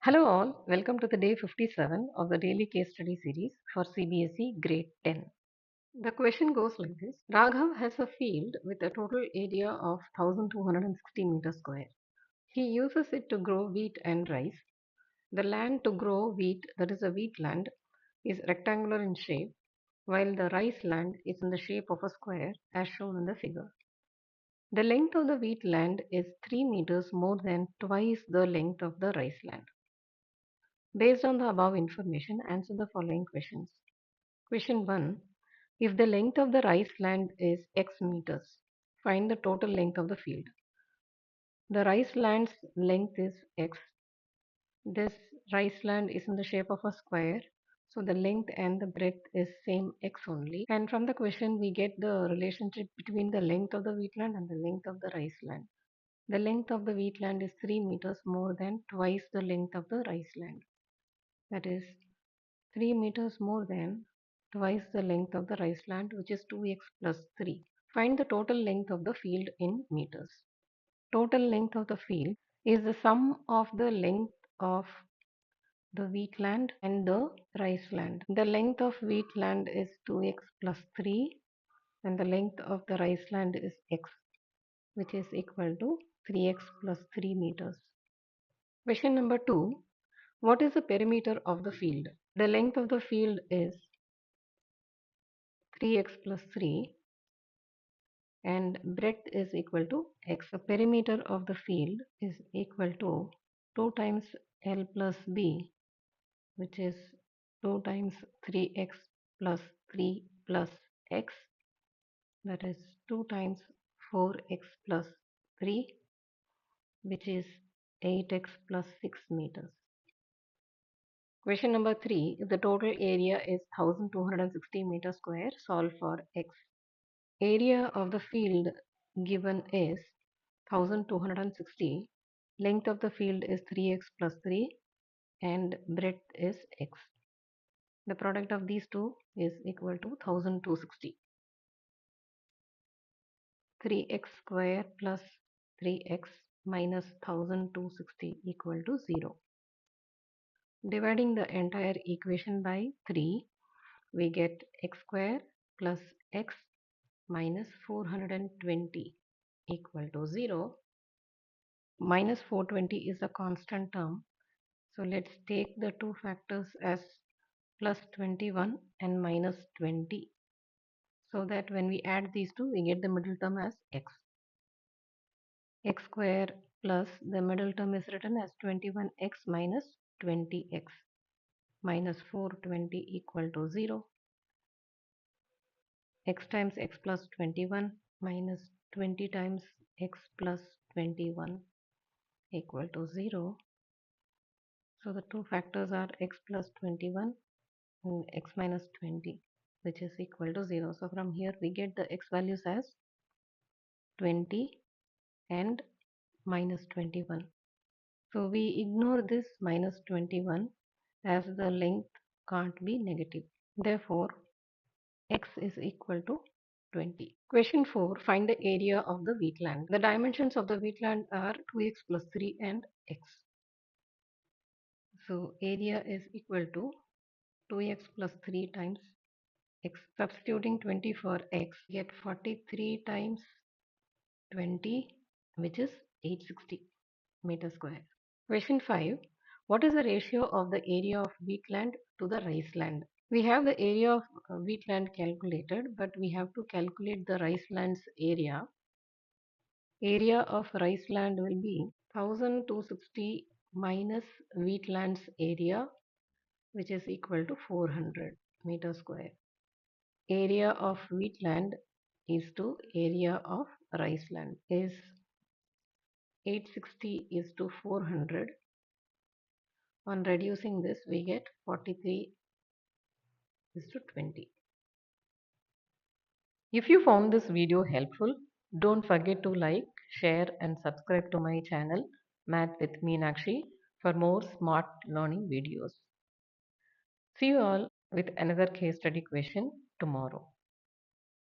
Hello all, welcome to the day 57 of the daily case study series for CBSE grade 10. The question goes like this. Raghav has a field with a total area of 1260 meters square. He uses it to grow wheat and rice. The land to grow wheat, that is a wheat land, is rectangular in shape, while the rice land is in the shape of a square as shown in the figure. The length of the wheat land is 3 meters more than twice the length of the rice land. Based on the above information, answer the following questions. Question 1. If the length of the rice land is x meters, find the total length of the field. The rice land's length is x. This rice land is in the shape of a square, so the length and the breadth is same x only. And from the question we get the relationship between the length of the wheatland and the length of the rice land. The length of the wheatland is 3 meters more than twice the length of the rice land. That is 3 meters more than twice the length of the rice land, which is 2x plus 3. Find the total length of the field in meters. Total length of the field is the sum of the length of the wheat land and the rice land. The length of wheat land is 2x plus 3 and the length of the rice land is x, which is equal to 3x plus 3 meters. Question number 2. What is the perimeter of the field? The length of the field is 3x plus 3 and breadth is equal to x. The perimeter of the field is equal to 2 times L plus B, which is 2 times 3x plus 3 plus x, that is 2 times 4x plus 3, which is 8x plus 6 meters. Question number 3. If the total area is 1260 meters square, solve for x. Area of the field given is 1260. Length of the field is 3x plus 3 and breadth is x. The product of these two is equal to 1260. 3x square plus 3x minus 1260 equal to 0. Dividing the entire equation by 3, we get x square plus x minus 420 equal to 0. Minus 420 is a constant term. So let's take the two factors as plus 21 and minus 20. So that when we add these two, we get the middle term as x. X square plus the middle term is written as 21x minus 20x minus 420 equal to 0. X times x plus 21 minus 20 times x plus 21 equal to 0. So the two factors are x plus 21 and x minus 20, which is equal to 0. So from here we get the x values as 20 and minus 21. So we ignore this minus 21 as the length can't be negative. Therefore, x is equal to 20. Question 4. Find the area of the wheatland. The dimensions of the wheatland are 2x plus 3 and x. So area is equal to 2x plus 3 times x. Substituting 20 for x, get 43 times 20, which is 860 meters square. Question 5. What is the ratio of the area of wheatland to the rice land? We have the area of wheatland calculated, but we have to calculate the rice land's area. Area of rice land will be 1260 minus wheatland's area, which is equal to 400 meters square. Area of wheatland is to area of rice land is 860 is to 400. On reducing this, we get 43 is to 20. If you found this video helpful, don't forget to like, share and subscribe to my channel Math with Meenakshi for more smart learning videos. See you all with another case study question tomorrow.